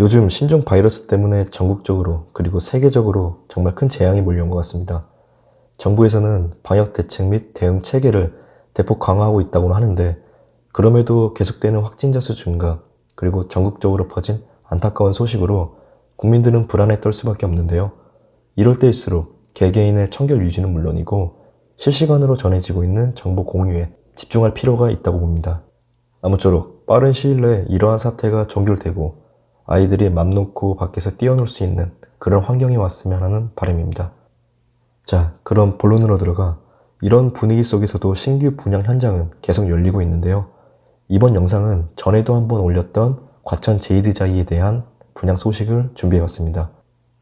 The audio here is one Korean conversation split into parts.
요즘 신종 바이러스 때문에 전국적으로 그리고 세계적으로 정말 큰 재앙이 몰려온 것 같습니다. 정부에서는 방역 대책 및 대응 체계를 대폭 강화하고 있다고 하는데 그럼에도 계속되는 확진자 수 증가 그리고 전국적으로 퍼진 안타까운 소식으로 국민들은 불안에 떨 수밖에 없는데요. 이럴 때일수록 개개인의 청결 유지는 물론이고 실시간으로 전해지고 있는 정보 공유에 집중할 필요가 있다고 봅니다. 아무쪼록 빠른 시일 내에 이러한 사태가 종결되고 아이들이 맘 놓고 밖에서 뛰어놀 수 있는 그런 환경이 왔으면 하는 바람입니다. 자, 그럼 본론으로 들어가 이런 분위기 속에서도 신규 분양 현장은 계속 열리고 있는데요. 이번 영상은 전에도 한번 올렸던 과천 제이드자이에 대한 분양 소식을 준비해봤습니다.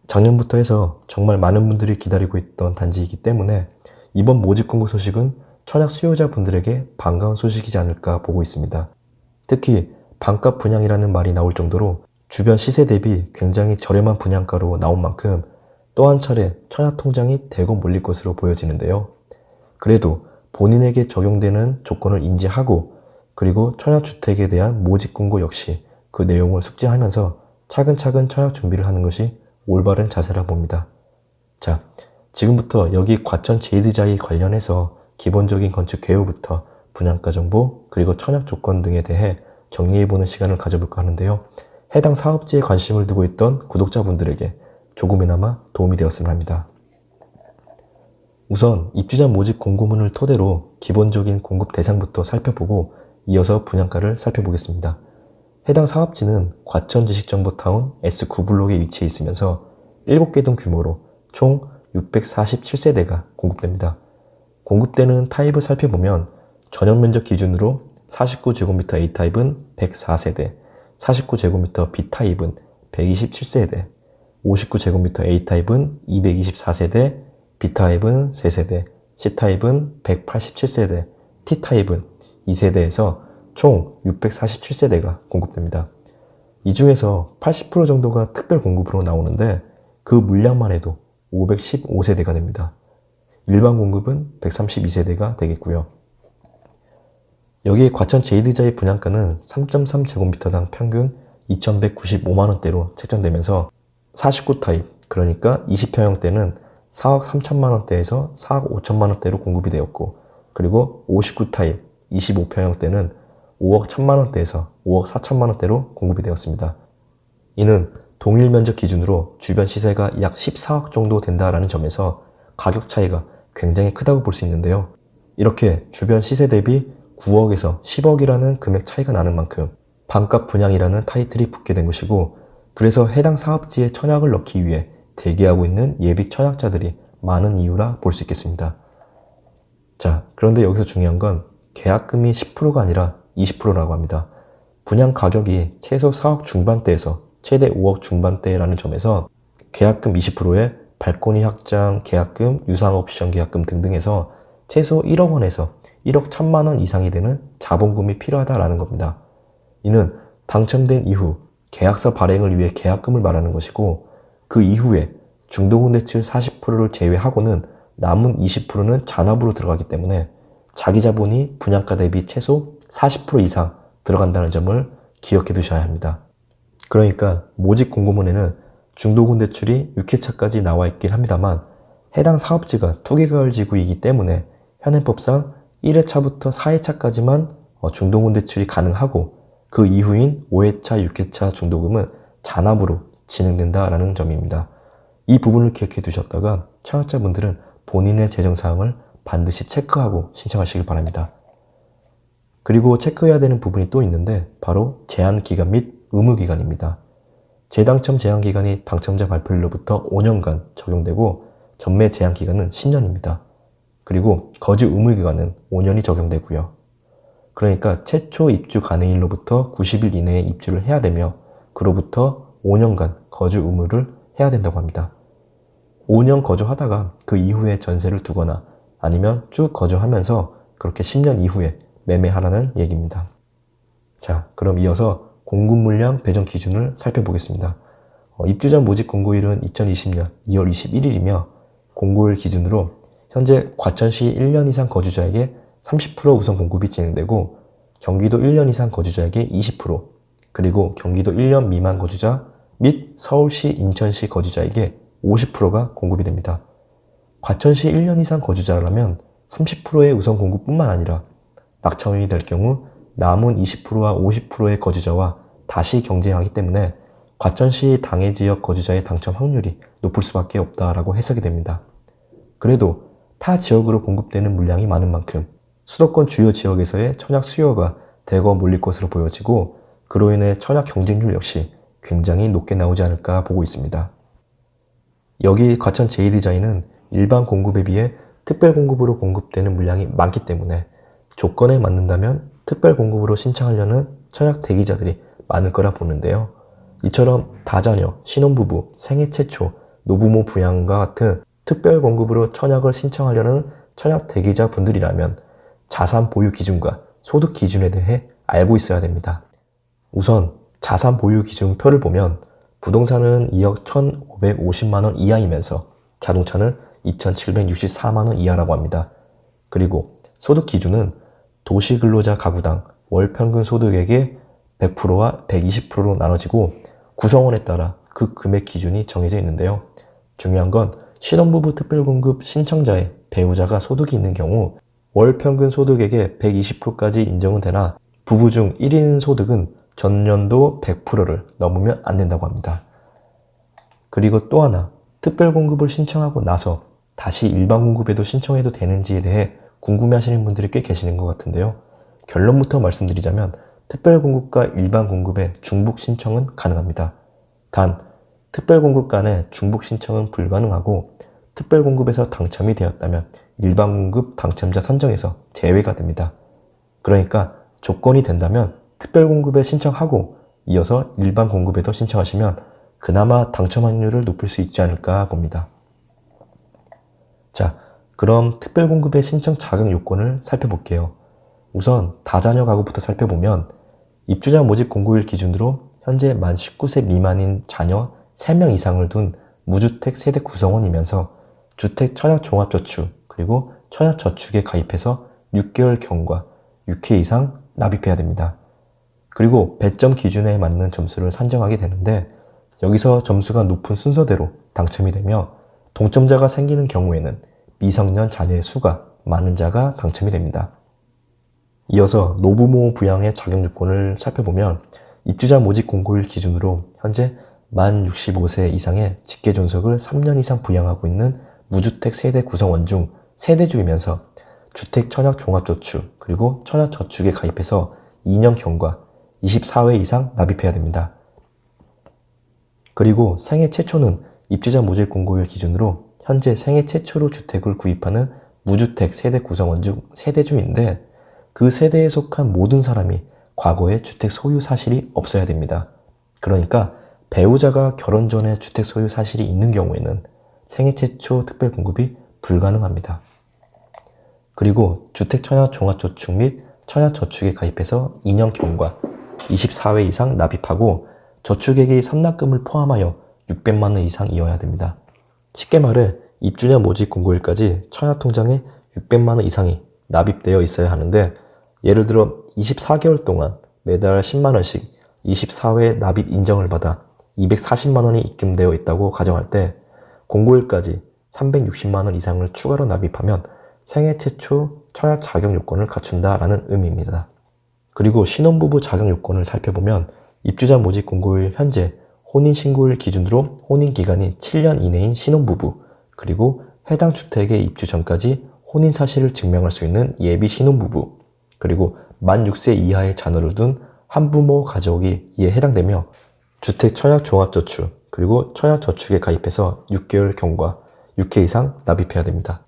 작년부터 해서 정말 많은 분들이 기다리고 있던 단지이기 때문에 이번 모집 공고 소식은 청약 수요자분들에게 반가운 소식이지 않을까 보고 있습니다. 특히 반값 분양이라는 말이 나올 정도로 주변 시세 대비 굉장히 저렴한 분양가로 나온 만큼 또 한 차례 청약 통장이 대거 몰릴 것으로 보여지는데요. 그래도 본인에게 적용되는 조건을 인지하고 그리고 청약주택에 대한 모집 공고 역시 그 내용을 숙지하면서 차근차근 청약 준비를 하는 것이 올바른 자세라 봅니다. 자, 지금부터 여기 과천 제이드자이 관련해서 기본적인 건축 개요부터 분양가 정보 그리고 청약 조건 등에 대해 정리해보는 시간을 가져볼까 하는데요. 해당 사업지에 관심을 두고 있던 구독자분들에게 조금이나마 도움이 되었으면 합니다. 우선 입주자 모집 공고문을 토대로 기본적인 공급 대상부터 살펴보고 이어서 분양가를 살펴보겠습니다. 해당 사업지는 과천 지식정보타운 S9블록에 위치해 있으면서 7개 동 규모로 총 647세대가 공급됩니다. 공급되는 타입을 살펴보면 전용 면적 기준으로 49제곱미터 A타입은 104세대, 49제곱미터 B타입은 127세대, 59제곱미터 A타입은 224세대, B타입은 3세대, C타입은 187세대, T타입은 2세대에서 총 647세대가 공급됩니다. 이 중에서 80% 정도가 특별 공급으로 나오는데 그 물량만 해도 515세대가 됩니다. 일반 공급은 132세대가 되겠고요. 여기에 과천 제이드자이 분양가는 3.3제곱미터당 평균 2,195만원대로 책정되면서 49타입, 그러니까 20평형대는 4억 3천만원대에서 4억 5천만원대로 공급이 되었고, 그리고 59타입, 25평형대는 5억 1천만원대에서 5억 4천만원대로 공급이 되었습니다. 이는 동일 면적 기준으로 주변 시세가 약 14억 정도 된다라는 점에서 가격 차이가 굉장히 크다고 볼 수 있는데요. 이렇게 주변 시세 대비 9억에서 10억이라는 금액 차이가 나는 만큼 반값 분양이라는 타이틀이 붙게 된 것이고, 그래서 해당 사업지에 청약을 넣기 위해 대기하고 있는 예비 청약자들이 많은 이유라 볼 수 있겠습니다. 자, 그런데 여기서 중요한 건 계약금이 10%가 아니라 20%라고 합니다. 분양 가격이 최소 4억 중반대에서 최대 5억 중반대라는 점에서 계약금 20%에 발코니 확장 계약금, 유상 옵션 계약금 등등해서 최소 1억 원에서 1억 1천만 원 이상이 되는 자본금이 필요하다라는 겁니다. 이는 당첨된 이후 계약서 발행을 위해 계약금을 말하는 것이고, 그 이후에 중도금 대출 40%를 제외하고는 남은 20%는 잔압으로 들어가기 때문에 자기 자본이 분양가 대비 최소 40% 이상 들어간다는 점을 기억해 두셔야 합니다. 그러니까 모집 공고문에는 중도금 대출이 6회차까지 나와 있긴 합니다만 해당 사업지가 투기가을 지구이기 때문에 현행법상 1회차부터 4회차까지만 중도금 대출이 가능하고 그 이후인 5회차, 6회차 중도금은 잔압으로 진행된다라는 점입니다. 이 부분을 기억해 두셨다가 청약자분들은 본인의 재정사항을 반드시 체크하고 신청하시길 바랍니다. 그리고 체크해야 되는 부분이 또 있는데 바로 제한기간 및 의무기간입니다. 재당첨 제한기간이 당첨자 발표일로부터 5년간 적용되고 전매 제한기간은 10년입니다. 그리고 거주 의무기간은 5년이 적용되고요. 그러니까 최초 입주 가능일로부터 90일 이내에 입주를 해야 되며 그로부터 5년간 거주 의무를 해야 된다고 합니다. 5년 거주하다가 그 이후에 전세를 두거나 아니면 쭉 거주하면서 그렇게 10년 이후에 매매하라는 얘기입니다. 자, 그럼 이어서 공급 물량 배정 기준을 살펴보겠습니다. 입주자 모집 공고일은 2020년 2월 21일이며 공고일 기준으로 현재 과천시 1년 이상 거주자에게 30% 우선 공급이 진행되고 경기도 1년 이상 거주자에게 20%, 그리고 경기도 1년 미만 거주자 및 서울시, 인천시 거주자에게 50%가 공급이 됩니다. 과천시 1년 이상 거주자라면 30%의 우선 공급뿐만 아니라 낙찰운이 될 경우 남은 20%와 50%의 거주자와 다시 경쟁하기 때문에 과천시 당해 지역 거주자의 당첨 확률이 높을 수밖에 없다라고 해석이 됩니다. 그래도 타 지역으로 공급되는 물량이 많은 만큼 수도권 주요 지역에서의 청약 수요가 대거 몰릴 것으로 보여지고 그로 인해 청약 경쟁률 역시 굉장히 높게 나오지 않을까 보고 있습니다. 여기 과천 제2디자인은 일반 공급에 비해 특별 공급으로 공급되는 물량이 많기 때문에 조건에 맞는다면 특별 공급으로 신청하려는 청약 대기자들이 많을 거라 보는데요. 이처럼 다자녀, 신혼부부, 생애 최초, 노부모 부양과 같은 특별 공급으로 청약을 신청하려는 청약 대기자 분들이라면 자산 보유 기준과 소득 기준에 대해 알고 있어야 됩니다. 우선 자산 보유 기준표를 보면 부동산은 2억 1,550만원 이하이면서 자동차는 2,764만원 이하라고 합니다. 그리고 소득 기준은 도시근로자 가구당 월 평균 소득액의 100%와 120%로 나눠지고 구성원에 따라 그 금액 기준이 정해져 있는데요. 중요한 건 신혼부부 특별공급 신청자의 배우자가 소득이 있는 경우 월 평균 소득액의 120%까지 인정은 되나 부부 중 1인 소득은 전년도 100%를 넘으면 안 된다고 합니다. 그리고 또 하나, 특별공급을 신청하고 나서 다시 일반 공급에도 신청해도 되는지에 대해 궁금해하시는 분들이 꽤 계시는 것 같은데요. 결론부터 말씀드리자면 특별공급과 일반 공급의 중복 신청은 가능합니다. 단, 특별공급 간의 중복 신청은 불가능하고 특별공급에서 당첨이 되었다면 일반 공급 당첨자 선정에서 제외가 됩니다. 그러니까 조건이 된다면 특별공급에 신청하고 이어서 일반 공급에도 신청하시면 그나마 당첨 확률을 높일 수 있지 않을까 봅니다. 자, 그럼 특별공급의 신청 자격 요건을 살펴볼게요. 우선 다자녀 가구부터 살펴보면 입주자 모집 공고일 기준으로 현재 만 19세 미만인 자녀 3명 이상을 둔 무주택 세대 구성원이면서 주택 청약종합저축 그리고 청약저축에 가입해서 6개월 경과 6회 이상 납입해야 됩니다. 그리고 배점 기준에 맞는 점수를 산정하게 되는데 여기서 점수가 높은 순서대로 당첨이 되며 동점자가 생기는 경우에는 미성년 자녀의 수가 많은 자가 당첨이 됩니다. 이어서 노부모 부양의 자격 요건을 살펴보면 입주자 모집 공고일 기준으로 현재 만 65세 이상의 직계 존속을 3년 이상 부양하고 있는 무주택 세대 구성원 중 세대주이면서 주택 청약 종합저축 그리고 청약저축에 가입해서 2년 경과 24회 이상 납입해야 됩니다. 그리고 생애 최초는 입주자 모집 공고일 기준으로 현재 생애 최초로 주택을 구입하는 무주택 세대 구성원 중 세대주인데 그 세대에 속한 모든 사람이 과거에 주택 소유 사실이 없어야 됩니다. 그러니까 배우자가 결혼 전에 주택 소유 사실이 있는 경우에는 생애 최초 특별 공급이 불가능합니다. 그리고 주택 청약 종합저축 및 청약저축에 가입해서 2년 경과 24회 이상 납입하고 저축액의 선납금을 포함하여 600만 원 이상이어야 됩니다. 쉽게 말해 입주자 모집 공고일까지 청약통장에 600만 원 이상이 납입되어 있어야 하는데 예를 들어 24개월 동안 매달 10만 원씩 24회 납입 인정을 받아 240만 원이 입금되어 있다고 가정할 때 공고일까지 360만 원 이상을 추가로 납입하면 생애 최초 청약 자격 요건을 갖춘다라는 의미입니다. 그리고 신혼부부 자격 요건을 살펴보면 입주자 모집 공고일 현재 혼인신고일 기준으로 혼인기간이 7년 이내인 신혼부부 그리고 해당 주택에 입주 전까지 혼인 사실을 증명할 수 있는 예비 신혼부부 그리고 만 6세 이하의 자녀를 둔 한부모 가족이 이에 해당되며 주택 청약 종합저축 그리고 청약저축에 가입해서 6개월 경과 6회 이상 납입해야 됩니다.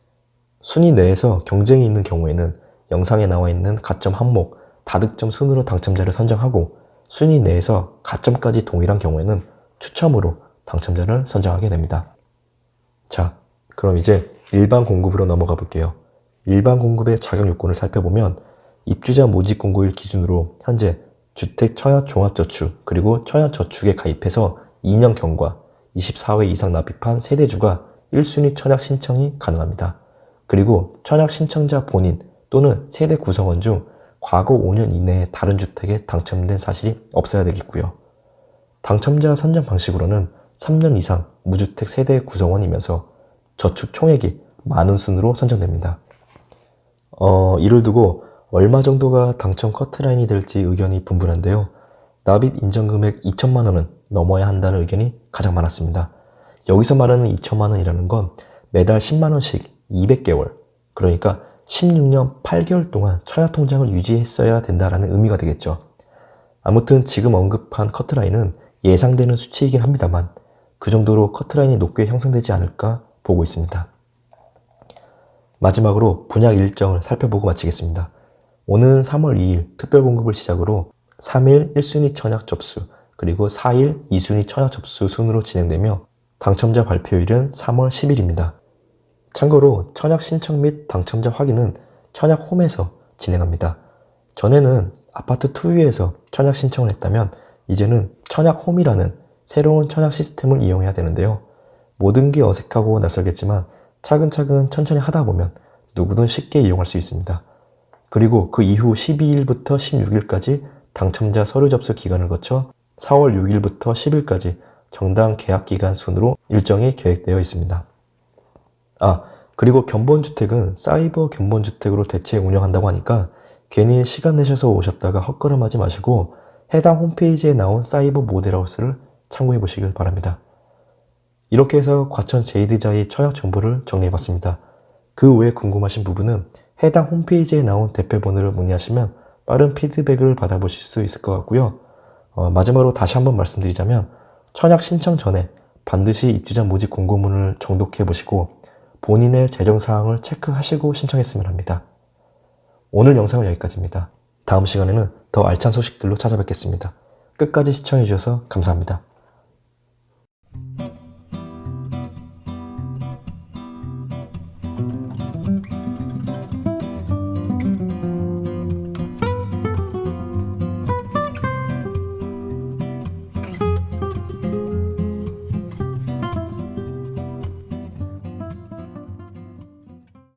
순위 내에서 경쟁이 있는 경우에는 영상에 나와 있는 가점 항목 다득점 순으로 당첨자를 선정하고 순위 내에서 가점까지 동일한 경우에는 추첨으로 당첨자를 선정하게 됩니다. 자, 그럼 이제 일반 공급으로 넘어가 볼게요. 일반 공급의 자격 요건을 살펴보면 입주자 모집 공고일 기준으로 현재 주택 청약 종합저축 그리고 청약저축에 가입해서 2년 경과 24회 이상 납입한 세대주가 1순위 청약 신청이 가능합니다. 그리고 청약 신청자 본인 또는 세대 구성원 중 과거 5년 이내에 다른 주택에 당첨된 사실이 없어야 되겠고요. 당첨자 선정 방식으로는 3년 이상 무주택 세대 구성원이면서 저축 총액이 많은 순으로 선정됩니다. 이를 두고 얼마 정도가 당첨 커트라인이 될지 의견이 분분한데요. 납입 인정금액 2천만 원은 넘어야 한다는 의견이 가장 많았습니다. 여기서 말하는 2천만 원이라는 건 매달 10만 원씩 200개월, 그러니까 16년 8개월 동안 청약통장을 유지했어야 된다는 의미가 되겠죠. 아무튼 지금 언급한 커트라인은 예상되는 수치이긴 합니다만 그 정도로 커트라인이 높게 형성되지 않을까 보고 있습니다. 마지막으로 분양 일정을 살펴보고 마치겠습니다. 오는 3월 2일 특별공급을 시작으로 3일 1순위 청약 접수, 그리고 4일 2순위 청약 접수 순으로 진행되며 당첨자 발표일은 3월 10일입니다. 참고로 청약 신청 및 당첨자 확인은 청약홈에서 진행합니다. 전에는 아파트 투유에서 청약 신청을 했다면 이제는 청약홈이라는 새로운 청약 시스템을 이용해야 되는데요. 모든 게 어색하고 낯설겠지만 차근차근 천천히 하다 보면 누구든 쉽게 이용할 수 있습니다. 그리고 그 이후 12일부터 16일까지 당첨자 서류 접수 기간을 거쳐 4월 6일부터 10일까지 정당 계약 기간 순으로 일정이 계획되어 있습니다. 그리고 견본주택은 사이버 견본주택으로 대체 운영한다고 하니까 괜히 시간 내셔서 오셨다가 헛걸음하지 마시고 해당 홈페이지에 나온 사이버 모델하우스를 참고해 보시길 바랍니다. 이렇게 해서 과천 제이드자이 청약 정보를 정리해봤습니다. 그 외에 궁금하신 부분은 해당 홈페이지에 나온 대표번호를 문의하시면 빠른 피드백을 받아보실 수 있을 것 같고요. 마지막으로 다시 한번 말씀드리자면 청약 신청 전에 반드시 입주자 모집 공고문을 정독해 보시고 본인의 재정사항을 체크하시고 신청했으면 합니다. 오늘 영상은 여기까지입니다. 다음 시간에는 더 알찬 소식들로 찾아뵙겠습니다. 끝까지 시청해 주셔서 감사합니다.